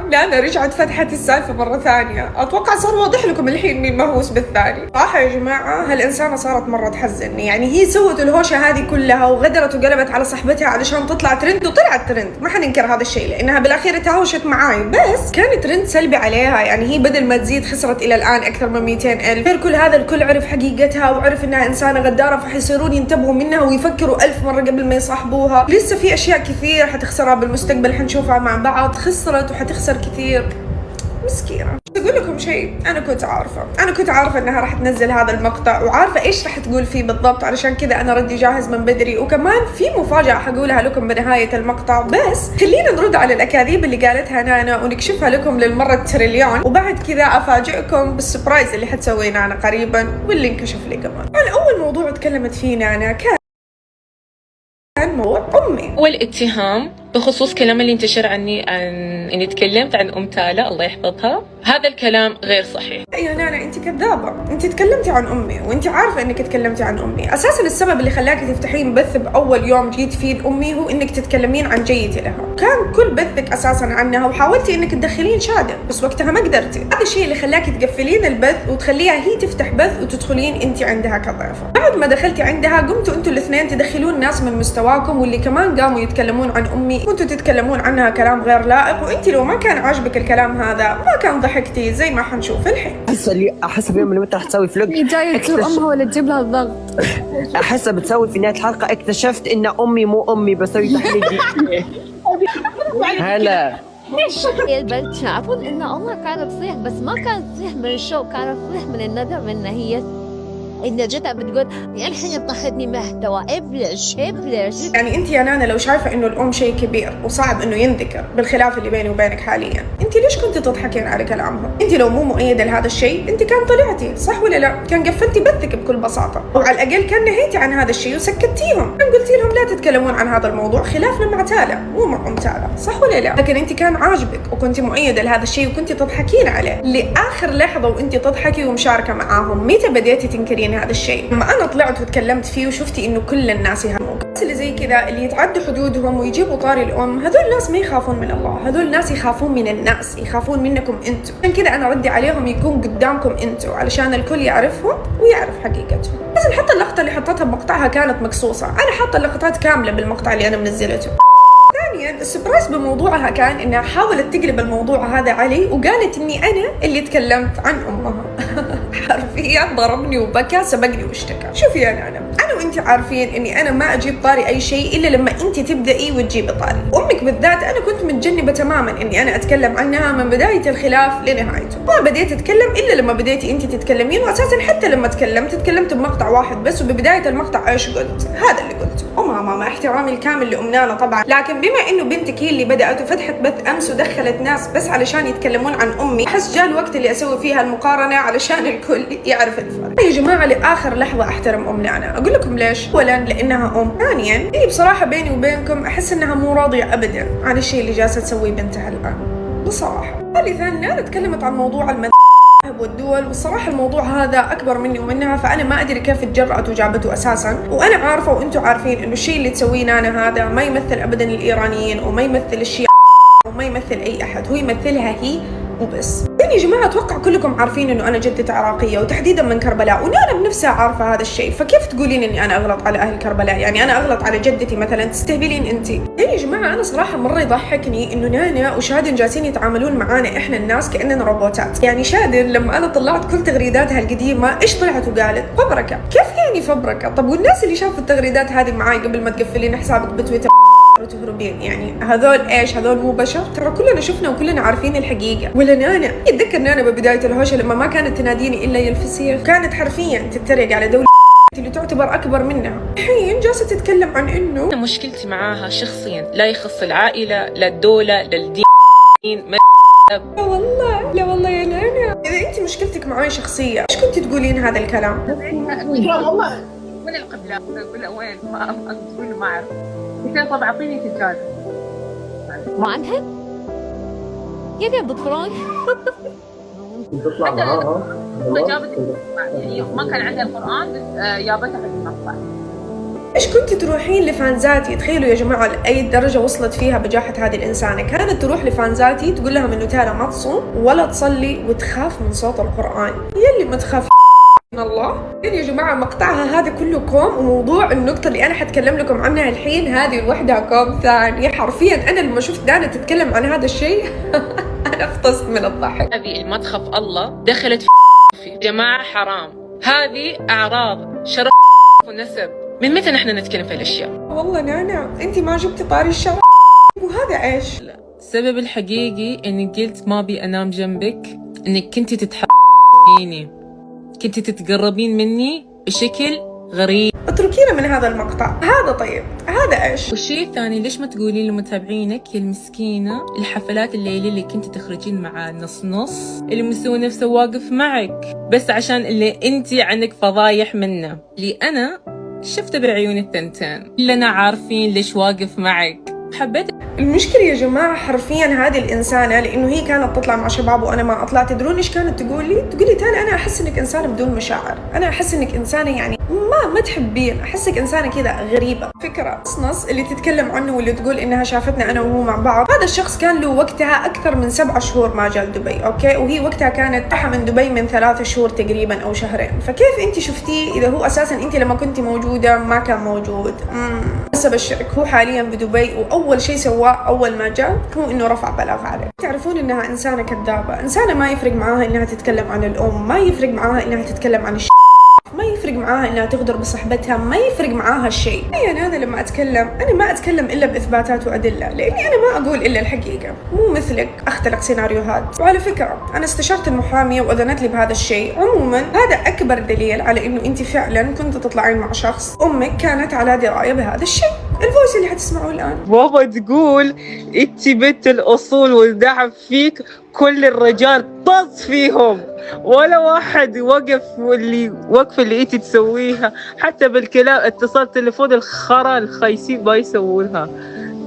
لانا رجعت فتحت السالفة مرة ثانية. أتوقع صار واضح لكم الحين مين مهووس بالثاني. صراحة يا جماعة هالإنسانة صارت مرة تحزنني. يعني هي سوت الهوشة هذه كلها وغدرت وقلبت على صاحبتها علشان تطلع ترند، وطلعت ترند، ما حننكر هذا الشيء لأنها بالأخير تهاوشت معاي، بس كان ترند سلبي عليها. يعني هي بدل ما تزيد خسرت إلى الآن أكثر من 200,000. غير كل هذا الكل عرف حقيقتها وعرف إنها إنسانة غدارة، فحيصيرون ينتبهوا منها ويفكروا 1000 مرة قبل ما يصاحبوها. لسه في أشياء كثير حتخسرها بالمستقبل، حنشوفها مع بعض. خسرت وحتخسر كثير، مسكينة. أقول لكم شيء، أنا كنت عارفة إنها راح تنزل هذا المقطع وعارفة إيش راح تقول فيه بالضبط، علشان كذا أنا ردي جاهز من بدري. وكمان في مفاجأة حقولها لكم بنهاية المقطع، بس خلينا نرد على الأكاذيب اللي قالتها نانا ونكشفها لكم للمرة التريليون، وبعد كذا أفاجئكم بالسبرايز اللي حتسويه نانا قريبا واللي انكشف لي كمان. أول موضوع تكلمت فيه نانا كان موضوع أمي والاتهام بخصوص كلام اللي انتشر عني عن اني تكلمت عن ام تالا الله يحفظها. هذا الكلام غير صحيح. يا نانا انت كذابه، انت تكلمتي عن امي وانت عارفه انك تكلمتي عن امي. اساسا السبب اللي خلاكي تفتحين بث باول يوم جيت فيه لامي هو انك تتكلمين عن جيتي لها. كان كل بثك اساسا عنها، وحاولتي انك تدخلين شادن بس وقتها ما قدرتي. هذا الشيء اللي خلاكي تقفلين البث وتخليها هي تفتح بث وتدخلين انت عندها كضيفه. بعد ما دخلتي عندها قمتوا انتوا الاثنين تدخلون ناس من مستواكم، واللي كمان قاموا يتكلمون عن امي، كنتوا تتكلمون عنها كلام غير لائق. وانت لو ما كان عاجبك الكلام هذا ما كان ضحكتي زي ما حنشوف الحين. احس في يوم من الأيام راح تسوي فلوج جايه تزور امها ولا تجيب لها الضغط. احسها بتسوي في نهايه الحلقه اكتشفت ان امي مو امي، بسوي تحليل. هلا البنت تعرفون ان امها كانت تصيح، بس ما كانت تصيح من الشوق، كانت تصيح من الندم ان هي إن جتها بتقول الحين طاحتني محتوى. ابلش. يعني انت يا نانا لو شايفه انه الام شيء كبير وصعب انه ينذكر بالخلاف اللي بيني وبينك حاليا، انت ليش كنت تضحكين على كلامها؟ انت لو مو مؤيده لهذا الشيء انت كان طلعتي صح ولا لا؟ كان قفلتي بثك بكل بساطه، وعلى الاقل كان نهيتي عن هذا الشيء وسكتيهم، كان قلتي لهم لا تتكلمون عن هذا الموضوع خلافنا مع تالا مو مع ام تالا، صح ولا لا؟ لكن انت كان عاجبك وكنت مؤيده لهذا الشيء وكنت تضحكين عليه لاخر لحظه وانت تضحكي ومشاركه معاهم. متى بديتي تنكرين هذا الشيء؟ لما انا طلعت وتكلمت فيه وشفتي انه كل الناس يهموك. الناس اللي زي كذا اللي يتعدوا حدودهم ويجيبوا طاري الام، هذول ناس ما يخافون من الله، هذول ناس يخافون من الناس، يخافون منكم انتم. عشان كذا انا ردي عليهم يكون قدامكم انتم علشان الكل يعرفهم ويعرف حقيقتهم. لازم حتى اللقطه اللي حطتها بمقطعها كانت مقصوصه، انا حاطه اللقطات كامله بالمقطع اللي انا منزلته. ثانيا السبرايز بموضوعها كان انها حاولت تقلب الموضوع هذا علي وقالت اني انا اللي تكلمت عن امها. حرفيا ضربني وبكى سبقني واشتكى. شوفي يا نانا، انا وانت عارفين اني انا ما اجيب طاري اي شيء الا لما انت تبدأي وتجيبي طاري. امك بالذات انا كنت متجنبه تماما اني انا اتكلم عنها من بدايه الخلاف لنهايته، ما بديت اتكلم الا لما بديتي انت تتكلمين. واساسا حتى لما تكلمت بمقطع واحد بس، وببدايه المقطع ايش قلت؟ هذا اللي قلته. مع احترامي الكامل لام نانا طبعا، لكن بما انه بنتك هي اللي بدات وفتحت بث امس ودخلت ناس بس علشان يتكلمون عن امي، احس جاء الوقت اللي اسوي فيها المقارنه علشان الكل يعرف الفرق. يا جماعه لاخر لحظه احترم ام نانا، اقول لكم ليش؟ اولا لانها ام، ثانيا هي بصراحه بيني وبينكم احس انها مو راضيه ابدا عن الشيء اللي جالسه تسويه بنتها الان بصراحه. ثالثا نانا تكلمت عن موضوع والدول، والصراحة الموضوع هذا أكبر مني ومنها، فأنا ما أدري كيف تجرأت وجابته أساساً. وأنا عارفة وأنتم عارفين إنه الشيء اللي تسويه نانا هذا ما يمثل أبداً الإيرانيين وما يمثل الشيعة وما يمثل أي أحد، هو يمثلها هي وبس. يعني يا جماعة أتوقع كلكم عارفين إنه أنا جدتي عراقية وتحديداً من كربلاء، ونانا بنفسها عارفة هذا الشيء، فكيف تقولين إني أنا أغلط على أهل كربلاء؟ يعني أنا أغلط على جدتي مثلاً؟ تستهبلين أنت؟ يعني يا جماعة أنا صراحة مرة يضحكني إنه نانا وشادن جالسين يتعاملون معانا إحنا الناس كأننا روبوتات. يعني شادن لما أنا طلعت كل تغريداتها القديمة إيش طلعت وقالت؟ فبركة. كيف يعني فبركة؟ طب والناس اللي شافوا التغريدات هذه معاي قبل ما تقفلين حسابك بتويتر وتهربين، يعني هذول ايش؟ هذول مو بشر؟ ترى كلنا شفنا وكلنا عارفين الحقيقه. ولا نانا اتذكر نانا ببدايه الهوشه لما ما كانت تناديني الا يا الفسيخ، كانت حرفيا تتريق على دولة اللي تعتبر اكبر منها. الحين جالسه تتكلم عن انه أنا مشكلتي معاها شخصيا لا يخص العائله لا الدوله لا الدين. لا والله لا والله يا نانا، اذا انت مشكلتك معي شخصيه ايش كنت تقولين هذا الكلام؟ والله من القبله ولا وين ما تقول ما اعرف. قلت طب اعطيني سجاده ما عندها؟ كيف بالقرآن؟ تطلع معاها جابت يعني ما كان عندها القرآن بس جابتها في المقطع. ايش كنت تروحين لفانزاتي؟ تخيلوا يا جماعه لاي درجه وصلت فيها بجاحه هذه الانسانه، كانت تروح لفانزاتي تقول لهم انه تالا ما تصوم ولا تصلي وتخاف من صوت القران. يلي ما تخاف من الله. يعني يا جماعه مقطعها هذا كله كوم، وموضوع النقطه اللي انا حتكلم لكم عنها الحين هذه لوحدها كوم ثاني. حرفيا انا لما شفت دانا تتكلم عن هذا الشيء انا فطست من الضحك. هذه اللي ما تخاف الله دخلت في جماعة حرام. هذه أعراض شرف ونسب. من متى نحن نتكلم في الأشياء؟ والله نانا انت ما جبتي طاري الشرف وهذا ايش؟ لا. السبب الحقيقي اني قلت ما بي انام جنبك انك كنتي تتحقيني، كنتي تتقربين مني بشكل غريب. اتركينا من هذا المقطع هذا. طيب هذا ايش؟ والشيء الثاني، ليش ما تقولين لمتابعينك يا المسكينة الحفلات الليلية اللي كنت تخرجين مع نص اللي مسوي نفسه واقف معك بس عشان اللي انتي عندك فضايح منه، اللي انا شفته بعيوني التنتين، كلنا عارفين ليش واقف معك. حبيت المشكلة يا جماعة حرفيا هذه الإنسانة لأنه هي كانت تطلع مع شباب وأنا ما أطلع، تدرون إيش كانت تقول لي؟ تقول لي تالا أنا أحس إنك إنسانة بدون مشاعر، أنا أحس إنك إنسانة يعني ما تحبين، أحسك إنسانة كذا غريبة. فكرة نص اللي تتكلم عنه واللي تقول إنها شافتنا أنا وهو مع بعض، هذا الشخص كان له وقتها أكثر من 7 شهور ما جاء دبي، أوكي؟ وهي وقتها كانت رايحة من دبي من 3 شهور تقريبا أو شهرين، فكيف أنت شفتيه إذا هو أساسا أنت لما كنت موجودة ما كان موجود؟ بس أبشرك هو حاليا بدبي، وأول شيء سواه أول ما جاء هو إنه رفع بلاغ عليه. تعرفون إنها إنسانة كذابة، إنسانة ما يفرق معاها إنها تتكلم عن الأم، ما يفرق معاها إنها تتكلم عن ما يفرق معاها إنها تغدر بصحبتها، ما يفرق معاها الشيء. يعني أنا لما أتكلم أنا ما أتكلم إلا بإثباتات وأدلة، لأني أنا ما أقول إلا الحقيقة، مو مثلك أختلق سيناريوهات. وعلى فكرة أنا استشرت المحامية وأذنت لي بهذا الشيء. عموما هذا أكبر دليل على إنه أنت فعلا كنت تطلعين مع شخص أمك كانت على دراية بهذا الشيء. الفويس اللي حتسمعوه الآن. بابا تقول انت بنت الاصول والدعم فيك كل الرجال طز فيهم ولا واحد وقف، واللي وقف اللي انت تسويها حتى بالكلام اتصال تليفون الخرا الخايسين ما يسوونها.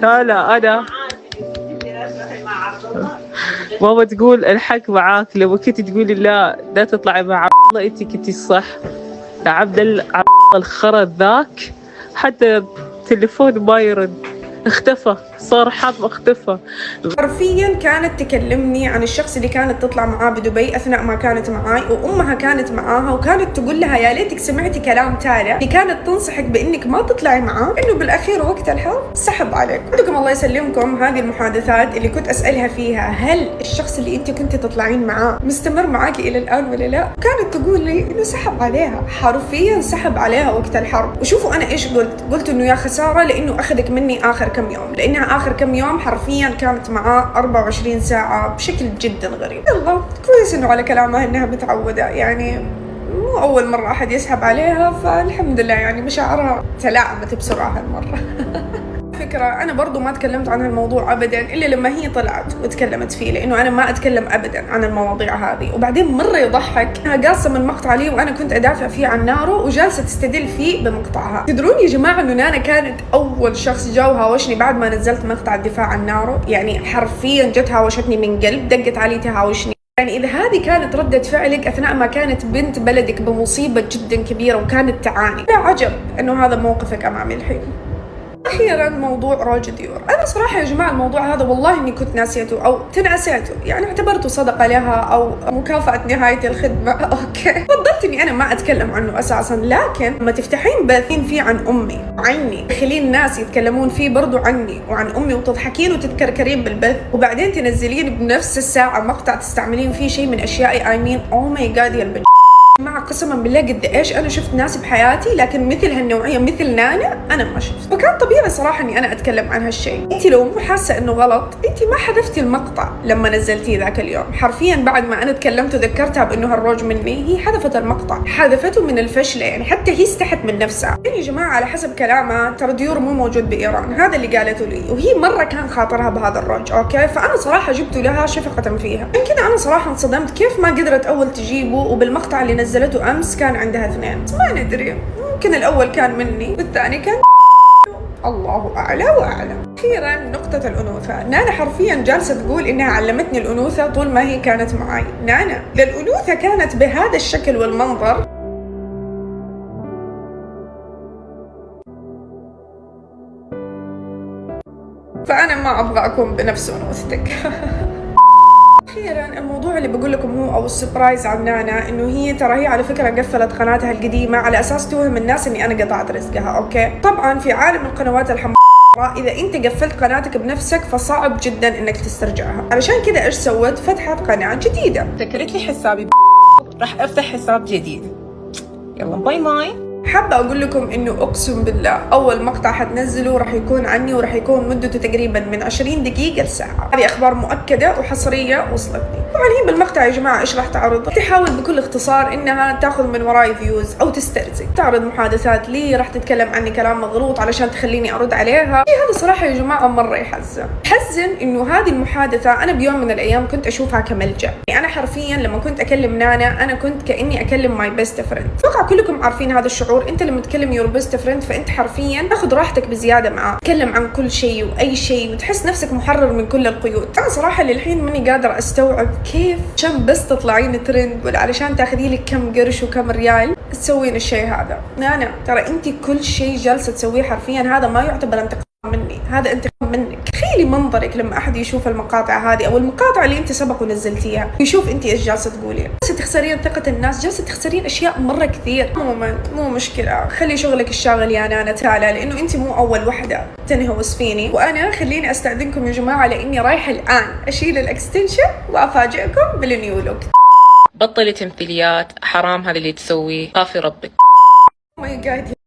تالا انا بابا تقول الحق معاك، لما كنت تقولي لا تطلعي مع عبد الله انت كنتي صح. عبد الخرا ذاك حتى تليفون ما يرد، اختفى، صار حظ اختفى. حرفيا كانت تكلمني عن الشخص اللي كانت تطلع معاه بدبي اثناء ما كانت معاي، وامها كانت معاها وكانت تقول لها يا ليتك سمعتي كلام تالا اللي كانت تنصحك بانك ما تطلعي معاه، انه بالاخير وقت الحظ سحب عليك. عندكم الله يسلمكم هذه المحادثات اللي كنت اسالها فيها هل الشخص اللي انت كنت تطلعين معاه مستمر معاكي الى الان ولا لا؟ كانت تقول لي انه سحب عليها، حرفيا سحب عليها وقت الحرب. وشوفوا انا ايش قلت انه يا خساره لانه اخذك مني اخر كم يوم، لانها آخر كم يوم حرفياً كانت معاه 24 ساعة بشكل جداً غريب. يلا كويس إنه على كلامها إنها متعودة، يعني مو أول مرة أحد يسحب عليها، فالحمد لله يعني مشاعرها تلاعبت بسرعة هالمرة. فكرة أنا برضو ما تكلمت عن الموضوع أبداً إلا لما هي طلعت وتكلمت فيه، لأنه أنا ما أتكلم أبداً عن المواضيع هذه. وبعدين مرة يضحك قاصة من مقطع لي وأنا كنت أدافع فيه عن نارو وجالسة تستدل فيه بمقطعها. تدرون يا جماعة إنه نانا كانت أول شخص جاء وهاوشني بعد ما نزلت مقطع الدفاع عن نارو، يعني حرفياً جت هاوشتني من قلب، دقت علي تهاوشني. يعني إذا هذه كانت ردة فعلك أثناء ما كانت بنت بلدك بمصيبة جداً كبيرة وكانت تعاني، لا عجب إنه هذا موقفك أمامي الحين. أخيراً موضوع روج ديور، أنا صراحة يا جماعة الموضوع هذا والله إني كنت ناسيته أو تناسيته، يعني اعتبرته صدقة لها أو مكافأة نهاية الخدمة. أوكي فضلت إني أنا ما أتكلم عنه أساساً، لكن لما تفتحين باثين فيه عن أمي وعني، تخلين الناس يتكلمون فيه برضو عني وعن أمي وتضحكين وتتكركرين بالبث، وبعدين تنزلين بنفس الساعة مقطع تستعملين فيه شيء من أشيائي أو ماي جاد يا البنت. مع قسما بالله قد ايش انا شفت ناس بحياتي، لكن مثل هالنوعيه مثل نانا انا ما شفت، وكان طبيعي صراحه اني انا اتكلم عن هالشيء. انت لو مو حاسه انه غلط انت ما حذفتي المقطع لما نزلتيه ذاك اليوم، حرفيا بعد ما انا تكلمت وذكرتها بانه هالروج مني هي حذفت المقطع، حذفته من الفشله، يعني حتى هي استحت من نفسها. يعني يا جماعه على حسب كلامها ترى ديور مو موجود بايران، هذا اللي قالته لي، وهي مره كان خاطرها بهذا الروج. اوكي فانا صراحه جبت لها شفقه فيها، يمكن انا صراحه انصدمت كيف ما قدرت اول تجيبه، وبالمقطع اللي نزلته امس كان عندها 2، ما ندري ممكن الأول كان مني والثاني كان الله أعلى وأعلم. أخيرا نقطة الأنوثة، نانا حرفيا جالسة تقول إنها علمتني الأنوثة طول ما هي كانت معي. نانا للأنوثة كانت بهذا الشكل والمنظر فانا ما ابغى اكون بنفس انوثتك. اخيرا الموضوع اللي بقول لكم هو او السبرايز عن نانا، انه هي ترى هي على فكره قفلت قناتها القديمه على اساس توهم الناس اني انا قطعت رزقها. اوكي، طبعا في عالم القنوات الحمراء إذا أنت قفلت قناتك بنفسك فصعب جدا إنك تسترجعها. علشان كذا إيش سوت؟ فتحت قناة جديدة. سكرت لي حسابي راح أفتح حساب جديد. يلا باي باي. حابة أقول لكم إنه أقسم بالله أول مقطع حتنزله راح يكون عني وراح يكون مدته تقريبا من 20 دقيقة لساعة. هذه أخبار مؤكدة وحصرية وصلتني. طبعا هي بالمقطع يا جماعة إيش راح تعرض؟ تحاول بكل اختصار إنها تاخذ من وراي فيوز أو تسترزق، تعرض محادثات لي راح تتكلم عني كلام مغلوط علشان تخليني أرد عليها. هذا صراحة يا جماعة مرة يحزن إنه هذه المحادثة أنا بيوم من الأيام كنت أشوفها كملجأ. يعني أنا حرفيا لما كنت أكلم نانا أنا كنت كأني أكلم ماي بيست فريند. أتوقع كلكم عارفين هذا الشعور. انت لما تكلم يور بيست فريند فانت حرفيا تاخذ راحتك بزياده معاه، تكلم عن كل شيء واي شيء وتحس نفسك محرر من كل القيود. انا صراحه للحين ماني قادره استوعب كيف عشان بس تطلعين ترند ولا علشان تاخذي لك كم قرش وكم ريال تسوين الشيء هذا. نانا ترى انت كل شيء جالسه تسويه حرفيا هذا ما يعتبر انتقام مني، هذا انتقام منك. تخيلي منظرك لما احد يشوف المقاطع هذه او المقاطع اللي انت سبق ونزلتيها يشوف انت ايش جالسه تقولي. جالسه تخسرين ثقه الناس، جالسه تخسرين اشياء مره كثير. عموما مو مشكله، خلي شغلك الشاغل يا نانا تعالى، لانه انت مو اول وحده تنهوس فيني. وانا خليني استاذنكم يا جماعه لاني رايحه الان اشيل الاكستنشن وافاجئكم بالنيو لوك. بطلي تمثيليات، حرام هذا اللي تسويه، خافي ربك. ماي جاد